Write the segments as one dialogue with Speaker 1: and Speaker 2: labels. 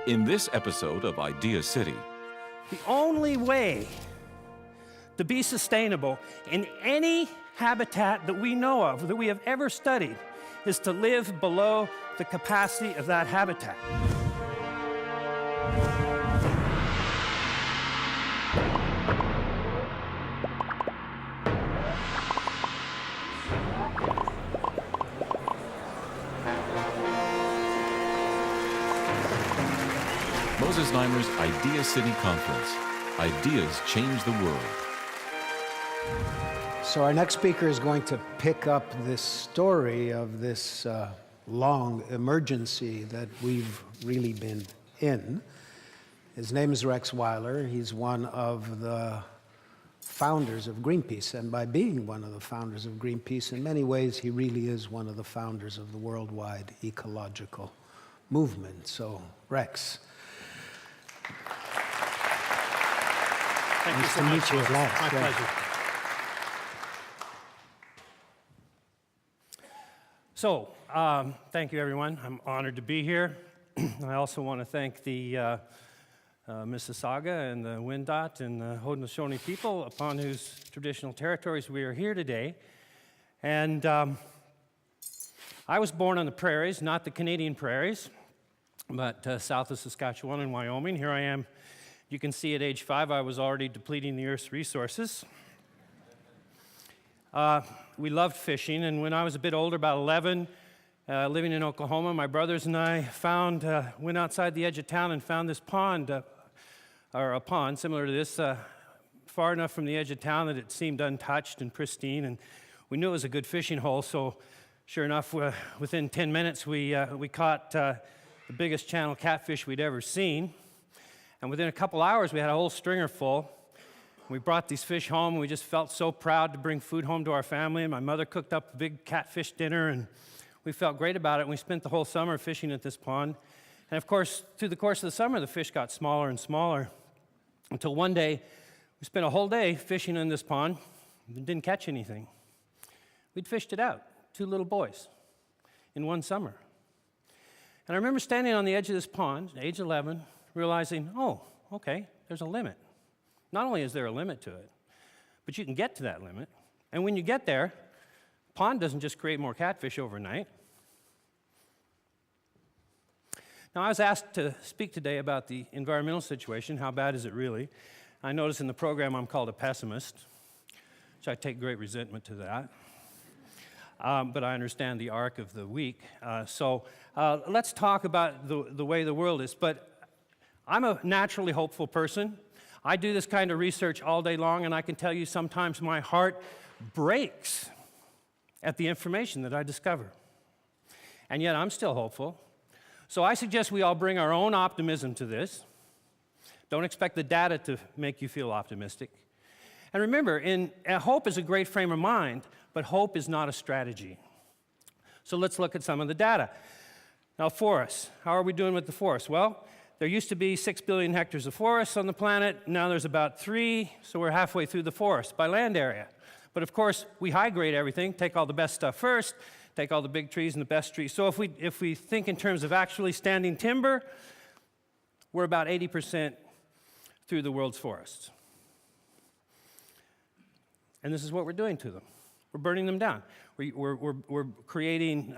Speaker 1: In this episode of Idea City,
Speaker 2: The only way to be sustainable in any habitat that we know of, that we have ever studied, is to live below the capacity of that habitat.
Speaker 1: Moses Neimer's Idea City Conference. Ideas change the world.
Speaker 3: So our next speaker is going to pick up this story of this long emergency that we've really been in. His name is Rex Weyler. He's one of the founders of Greenpeace, and by being one of the founders of Greenpeace, in many ways he really is one of the founders of the worldwide ecological movement. So, Rex.
Speaker 2: Thank
Speaker 3: Nice
Speaker 2: you so
Speaker 3: to
Speaker 2: much.
Speaker 3: meet you at last.
Speaker 2: My
Speaker 3: Yeah.
Speaker 2: pleasure. So, thank you, everyone. I'm honored to be here. I also want to thank the Mississauga and the Windot and the Haudenosaunee people, upon whose traditional territories we are here today. And I was born on the prairies, not the Canadian prairies, but south of Saskatchewan and Wyoming. Here I am. You can see at age 5, I was already depleting the Earth's resources. We loved fishing, and when I was a bit older, about 11, living in Oklahoma, my brothers and I went outside the edge of town and found this pond, or a pond similar to this, far enough from the edge of town that it seemed untouched and pristine, and we knew it was a good fishing hole, so sure enough, within 10 minutes, we caught the biggest channel catfish we'd ever seen. And within a couple hours, we had a whole stringer full. We brought these fish home, and we just felt so proud to bring food home to our family. And my mother cooked up a big catfish dinner, and we felt great about it. And we spent the whole summer fishing at this pond. And of course, through the course of the summer, the fish got smaller and smaller, until one day, we spent a whole day fishing in this pond and didn't catch anything. We'd fished it out, 2 little boys, in one summer. And I remember standing on the edge of this pond, age 11, realizing, oh, okay, there's a limit. Not only is there a limit to it, but you can get to that limit. And when you get there, the pond doesn't just create more catfish overnight. Now, I was asked to speak today about the environmental situation. How bad is it really? I notice in the program I'm called a pessimist, which I take great resentment to that. But I understand the arc of the week. So let's talk about the way the world is. But I'm a naturally hopeful person. I do this kind of research all day long, and I can tell you sometimes my heart breaks at the information that I discover. And yet I'm still hopeful. So I suggest we all bring our own optimism to this. Don't expect the data to make you feel optimistic. And remember, hope is a great frame of mind, but hope is not a strategy. So let's look at some of the data. Now, forests. How are we doing with the forests? Well, there used to be 6 billion hectares of forests on the planet. Now there's about 3, so we're halfway through the forest by land area. But of course, we high grade everything, take all the best stuff first, take all the big trees and the best trees. So if we think in terms of actually standing timber, we're about 80% through the world's forests. And this is what we're doing to them. We're burning them down. We're creating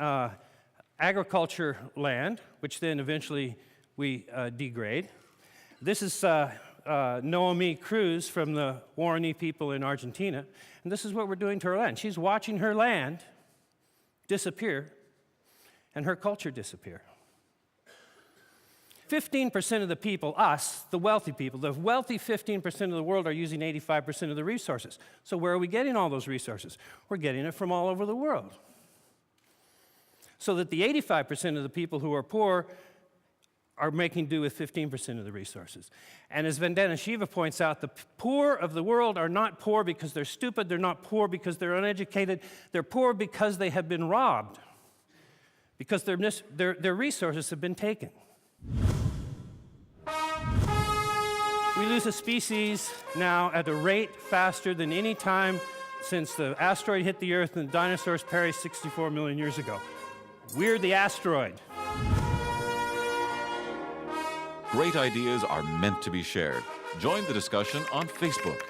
Speaker 2: agriculture land, which then eventually we degrade. This is Noemi Cruz from the Guarani people in Argentina, and this is what we're doing to her land. She's watching her land disappear and her culture disappear. 15% of the people, us, the wealthy people, the wealthy 15% of the world are using 85% of the resources. So where are we getting all those resources? We're getting it from all over the world. So that the 85% of the people who are poor are making do with 15% of the resources. And as Vandana Shiva points out, the poor of the world are not poor because they're stupid, they're not poor because they're uneducated, they're poor because they have been robbed, because their resources have been taken. We lose a species now at a rate faster than any time since the asteroid hit the Earth and the dinosaurs perished 64 million years ago. We're the asteroid.
Speaker 1: Great ideas are meant to be shared. Join the discussion on Facebook.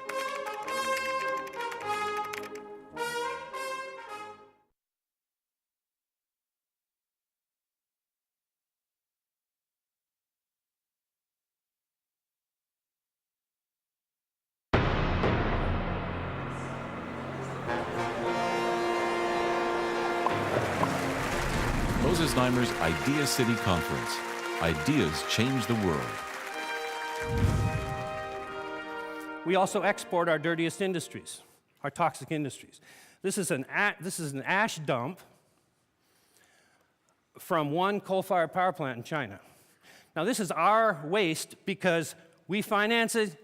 Speaker 1: Moses Znaimer's Idea City Conference. Ideas change the world.
Speaker 2: We also export our dirtiest industries, our toxic industries. This is an ash dump from one coal-fired power plant in China. Now, this is our waste because we finance it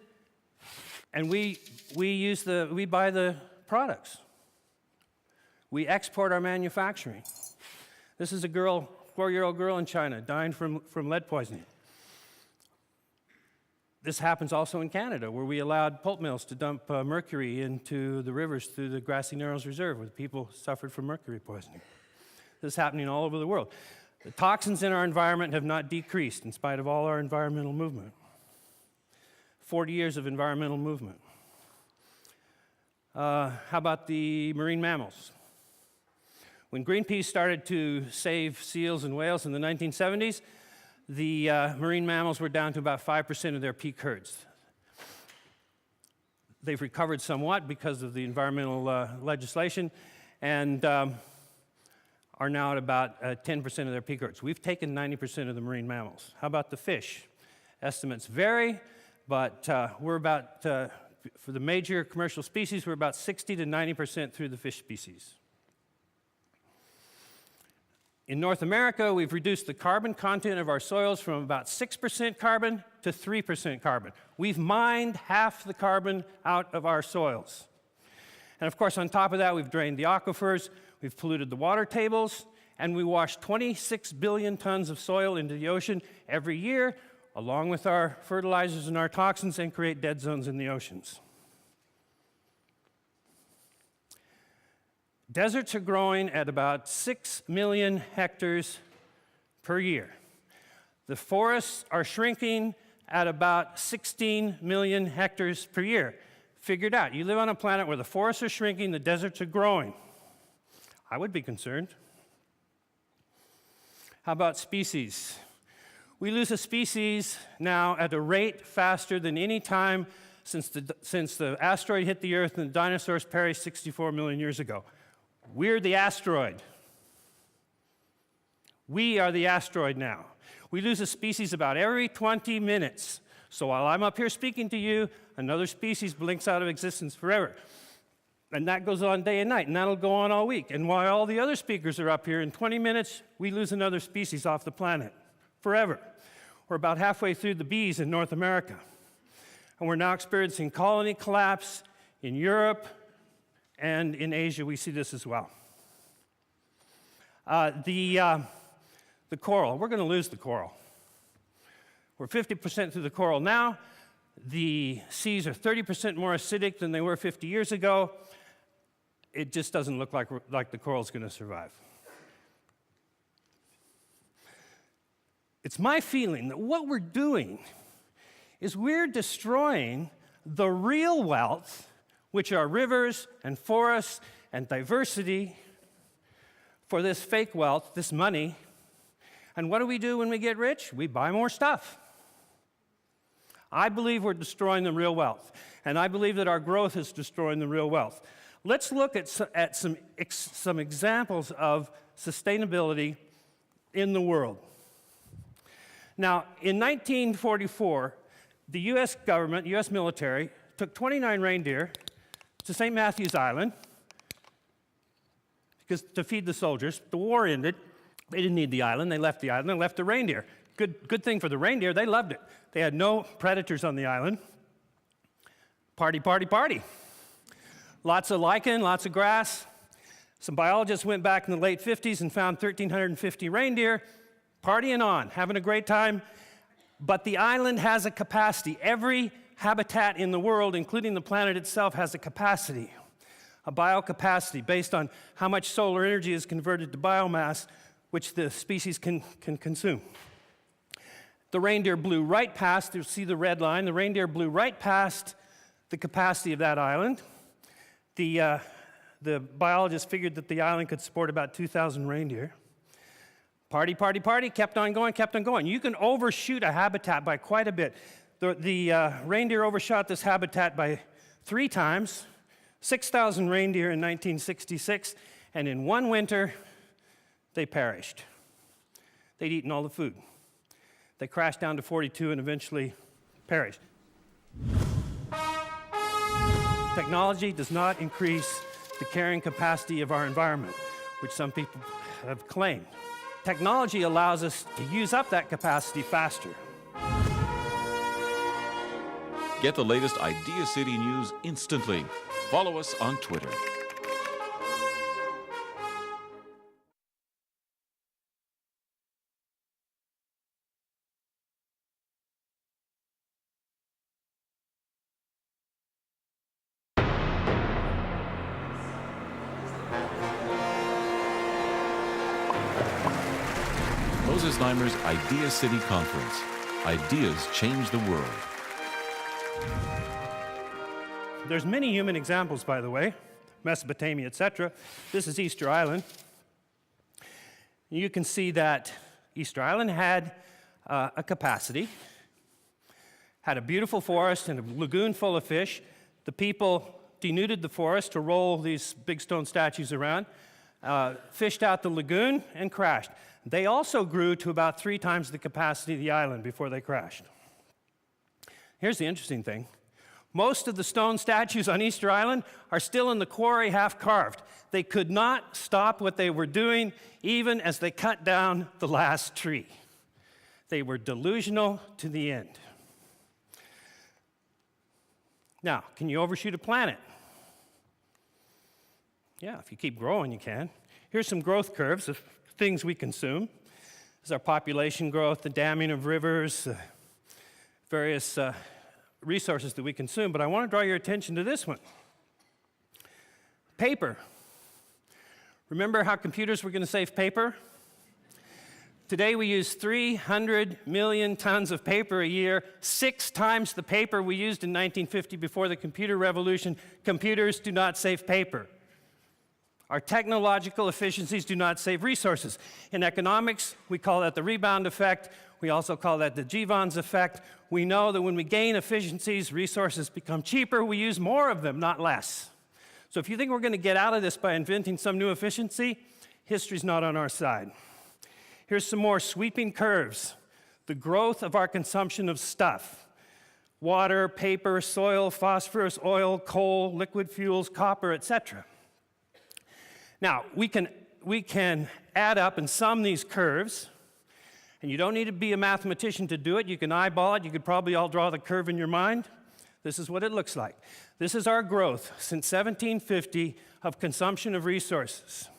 Speaker 2: and we buy the products. We export our manufacturing. This is a girl, 4-year-old girl in China, dying from lead poisoning. This happens also in Canada, where we allowed pulp mills to dump mercury into the rivers through the Grassy Narrows Reserve, where people suffered from mercury poisoning. This is happening all over the world. The toxins in our environment have not decreased in spite of all our environmental movement. 40 years of environmental movement. How about the marine mammals? When Greenpeace started to save seals and whales in the 1970s, the marine mammals were down to about 5% of their peak herds. They've recovered somewhat because of the environmental legislation and are now at about 10% of their peak herds. We've taken 90% of the marine mammals. How about the fish? Estimates vary, but we're about, for the major commercial species, we're about 60 to 90% through the fish species. In North America, we've reduced the carbon content of our soils from about 6% carbon to 3% carbon. We've mined half the carbon out of our soils. And of course, on top of that, we've drained the aquifers, we've polluted the water tables, and we wash 26 billion tons of soil into the ocean every year, along with our fertilizers and our toxins, and create dead zones in the oceans. Deserts are growing at about 6 million hectares per year. The forests are shrinking at about 16 million hectares per year. Figure it out. You live on a planet where the forests are shrinking, the deserts are growing. I would be concerned. How about species? We lose a species now at a rate faster than any time since the asteroid hit the Earth and the dinosaurs perished 64 million years ago. We're the asteroid. We are the asteroid now. We lose a species about every 20 minutes. So while I'm up here speaking to you, another species blinks out of existence forever. And that goes on day and night, and that'll go on all week. And while all the other speakers are up here, in 20 minutes, we lose another species off the planet forever. We're about halfway through the bees in North America. And we're now experiencing colony collapse in Europe, and in Asia, we see this as well. The coral, we're going to lose the coral. We're 50% through the coral now. The seas are 30% more acidic than they were 50 years ago. It just doesn't look like the coral's going to survive. It's my feeling that what we're doing is we're destroying the real wealth, which are rivers and forests and diversity, for this fake wealth, this money. And what do we do when we get rich? We buy more stuff. I believe we're destroying the real wealth, and I believe that our growth is destroying the real wealth. Let's look at some examples of sustainability in the world. Now, in 1944, the U.S. government, U.S. military, took 29 reindeer to St. Matthew's Island to feed the soldiers. The war ended. They didn't need the island. They left the island. They left the reindeer. Good thing for the reindeer. They loved it. They had no predators on the island. Party, party, party. Lots of lichen, lots of grass. Some biologists went back in the late 50s and found 1,350 reindeer partying on, having a great time. But the island has a capacity. Every habitat in the world, including the planet itself, has a capacity, a biocapacity based on how much solar energy is converted to biomass, which the species can consume. The reindeer blew right past, you see the red line, the reindeer blew right past the capacity of that island. The biologists figured that the island could support about 2,000 reindeer. Party, party, party, kept on going, kept on going. You can overshoot a habitat by quite a bit. The reindeer overshot this habitat by 3 times, 6,000 reindeer in 1966, and in one winter, they perished. They'd eaten all the food. They crashed down to 42 and eventually perished. Technology does not increase the carrying capacity of our environment, which some people have claimed. Technology allows us to use up that capacity faster.
Speaker 1: Get the latest Idea City news instantly. Follow us on Twitter. Moses Znaimer's Idea City Conference. Ideas change the world.
Speaker 2: There's many human examples, by the way, Mesopotamia, etc. This is Easter Island. You can see that Easter Island had a capacity, had a beautiful forest and a lagoon full of fish. The people denuded the forest to roll these big stone statues around, fished out the lagoon, and crashed. They also grew to about 3 times the capacity of the island before they crashed. Here's the interesting thing. Most of the stone statues on Easter Island are still in the quarry half carved. They could not stop what they were doing even as they cut down the last tree. They were delusional to the end. Now, can you overshoot a planet? Yeah, if you keep growing, you can. Here's some growth curves of things we consume. This is our population growth, the damming of rivers, various resources that we consume. But I want to draw your attention to this one. Paper. Remember how computers were going to save paper? Today we use 300 million tons of paper a year, 6 times the paper we used in 1950 before the computer revolution. Computers do not save paper. Our technological efficiencies do not save resources. In economics, we call that the rebound effect. We also call that the Jevons effect. We know that when we gain efficiencies, resources become cheaper. We use more of them, not less. So if you think we're going to get out of this by inventing some new efficiency, history's not on our side. Here's some more sweeping curves. The growth of our consumption of stuff. Water, paper, soil, phosphorus, oil, coal, liquid fuels, copper, etc. Now, we can add up and sum these curves, and you don't need to be a mathematician to do it. You can eyeball it. You could probably all draw the curve in your mind. This is what it looks like. This is our growth since 1750 of consumption of resources.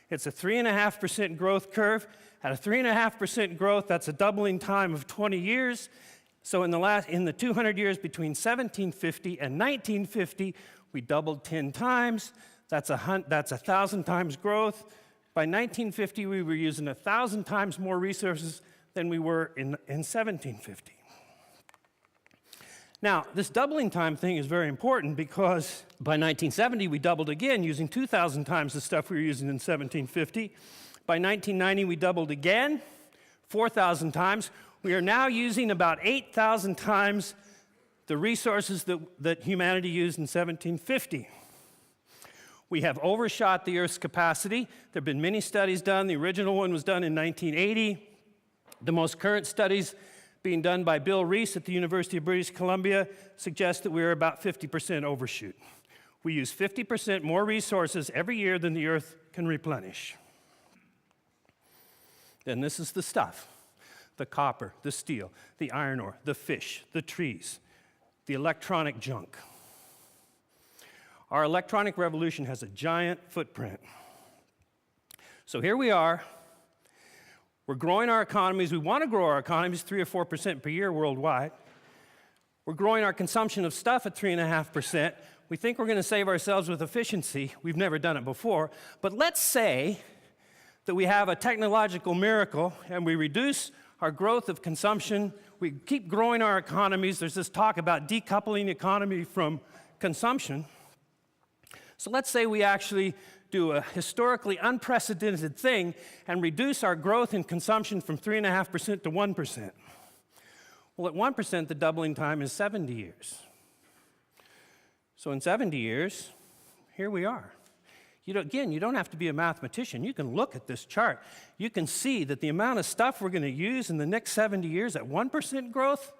Speaker 2: It's a 3.5% growth curve. At a 3.5% growth, that's a doubling time of 20 years. So in the 200 years between 1750 and 1950, we doubled 10 times. That's 1,000 times growth. By 1950, we were using 1,000 times more resources than we were in 1750. Now, this doubling time thing is very important because by 1970, we doubled again, using 2,000 times the stuff we were using in 1750. By 1990, we doubled again, 4,000 times. We are now using about 8,000 times the resources that humanity used in 1750. We have overshot the Earth's capacity. There have been many studies done. The original one was done in 1980. The most current studies being done by Bill Reese at the University of British Columbia suggest that we're about 50% overshoot. We use 50% more resources every year than the Earth can replenish. Then this is the stuff. The copper, the steel, the iron ore, the fish, the trees, the electronic junk. Our electronic revolution has a giant footprint. So here we are. We're growing our economies. We want to grow our economies 3 or 4% per year worldwide. We're growing our consumption of stuff at 3.5%. We think we're going to save ourselves with efficiency. We've never done it before. But let's say that we have a technological miracle and we reduce our growth of consumption. We keep growing our economies. There's this talk about decoupling the economy from consumption. So let's say we actually do a historically unprecedented thing and reduce our growth in consumption from 3.5% to 1%. Well, at 1%, the doubling time is 70 years. So in 70 years, here we are. Again, you don't have to be a mathematician. You can look at this chart. You can see that the amount of stuff we're going to use in the next 70 years at 1% growth,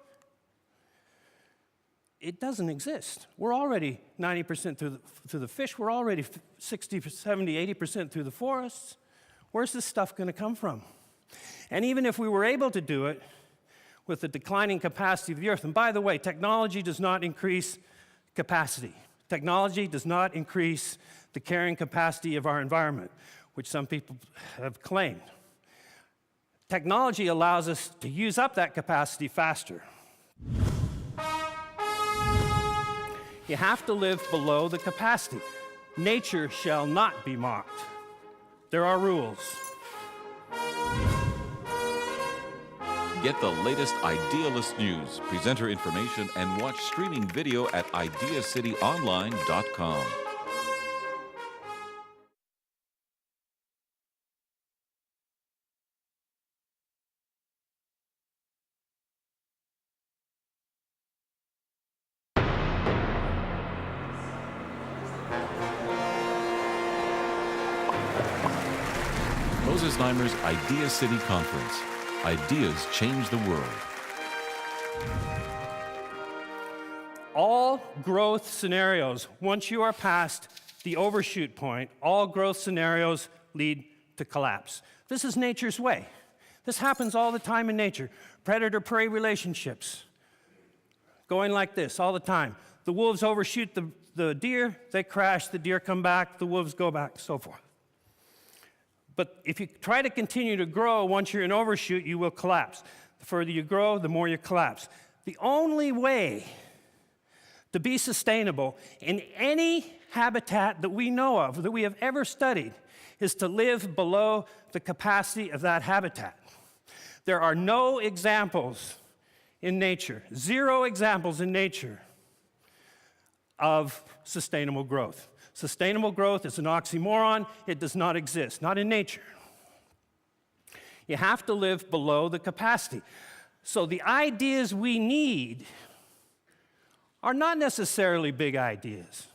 Speaker 2: it doesn't exist. We're already 90% through the fish. We're already 60, 70, 80% through the forests. Where's this stuff going to come from? And even if we were able to do it with the declining capacity of the earth, and by the way, technology does not increase capacity. Technology does not increase the carrying capacity of our environment, which some people have claimed. Technology allows us to use up that capacity faster. You have to live below the capacity. Nature shall not be mocked. There are rules.
Speaker 1: Get the latest Idealist news, presenter information, and watch streaming video at ideacityonline.com. Moses Neimer's Idea City Conference. Ideas change the world.
Speaker 2: All growth scenarios, once you are past the overshoot point, all growth scenarios lead to collapse. This is nature's way. This happens all the time in nature. Predator-prey relationships going like this all the time. The wolves overshoot the deer, they crash, the deer come back, the wolves go back, so forth. But if you try to continue to grow, once you're in overshoot, you will collapse. The further you grow, the more you collapse. The only way to be sustainable in any habitat that we know of, that we have ever studied, is to live below the capacity of that habitat. There are no examples in nature, 0 examples in nature of sustainable growth. Sustainable growth is an oxymoron. It does not exist, not in nature. You have to live below the capacity. So the ideas we need are not necessarily big ideas.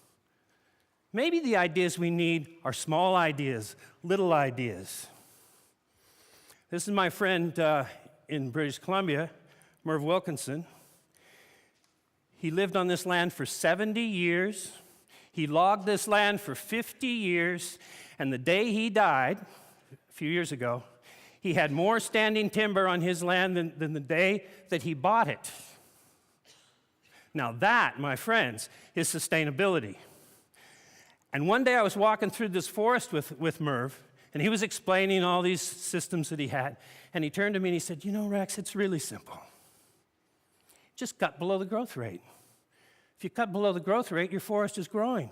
Speaker 2: Maybe the ideas we need are small ideas, little ideas. This is my friend in British Columbia, Merv Wilkinson. He lived on this land for 70 years. He logged this land for 50 years, and the day he died, a few years ago, he had more standing timber on his land than the day that he bought it. Now that, my friends, is sustainability. And one day I was walking through this forest with Merv, and he was explaining all these systems that he had, and he turned to me and he said, "You know, Rex, it's really simple. Just cut below the growth rate. If you cut below the growth rate, your forest is growing."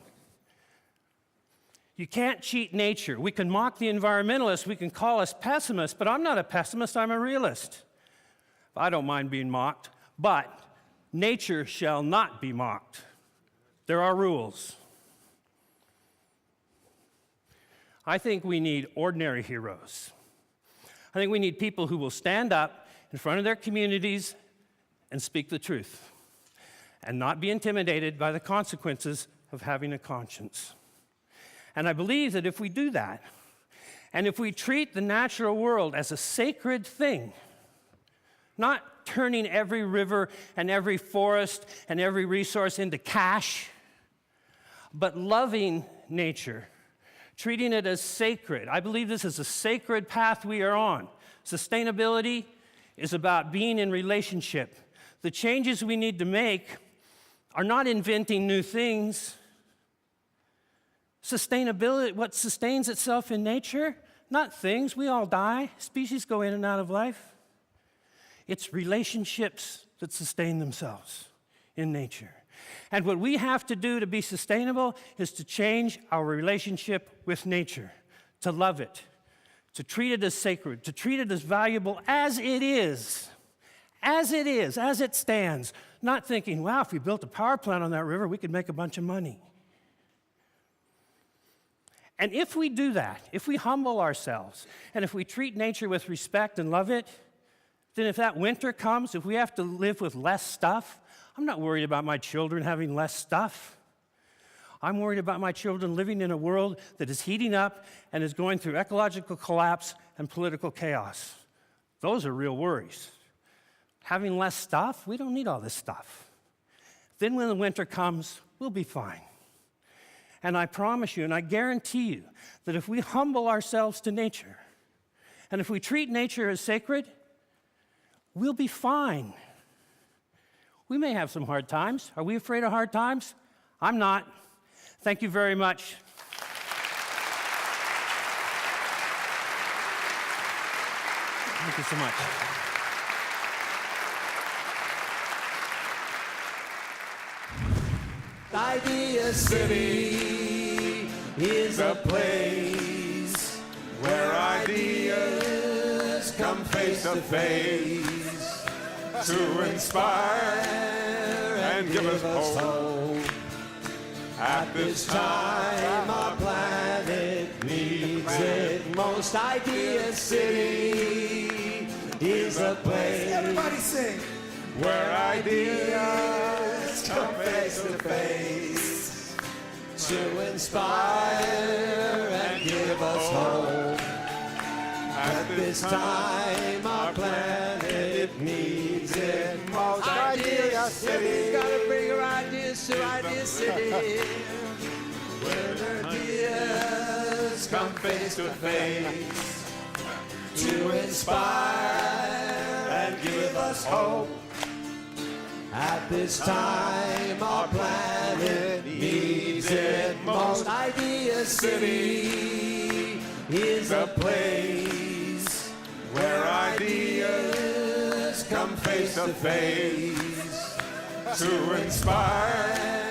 Speaker 2: You can't cheat nature. We can mock the environmentalists, we can call us pessimists, but I'm not a pessimist, I'm a realist. I don't mind being mocked, but nature shall not be mocked. There are rules. I think we need ordinary heroes. I think we need people who will stand up in front of their communities and speak the truth, and not be intimidated by the consequences of having a conscience. And I believe that if we do that, and if we treat the natural world as a sacred thing, not turning every river and every forest and every resource into cash, but loving nature, treating it as sacred. I believe this is a sacred path we are on. Sustainability is about being in relationship. The changes we need to make are not inventing new things. Sustainability, what sustains itself in nature, not things. We all die. Species go in and out of life. It's relationships that sustain themselves in nature. And what we have to do to be sustainable is to change our relationship with nature, to love it, to treat it as sacred, to treat it as valuable as it is, as it stands, not thinking, wow, if we built a power plant on that river, we could make a bunch of money. And if we do that, if we humble ourselves, and if we treat nature with respect and love it, then if that winter comes, if we have to live with less stuff, I'm not worried about my children having less stuff. I'm worried about my children living in a world that is heating up and is going through ecological collapse and political chaos. Those are real worries. Having less stuff, we don't need all this stuff. Then when the winter comes, we'll be fine. And I promise you, and I guarantee you, that if we humble ourselves to nature, and if we treat nature as sacred, we'll be fine. We may have some hard times. Are we afraid of hard times? I'm not. Thank you very much. Thank you so much.
Speaker 4: Idea City is a place where ideas come face to face to inspire and give us hope. At this time, our planet needs it most. Idea City is a place. Everybody sing. Where ideas come face to face to inspire and give us hope. At this time, our planet needs it most. Idea City, gotta bring our ideas to Idea City, where ideas come face to face to inspire and give us hope. At this time, our planet needs it most. Idea City is a place where ideas come face to face to inspire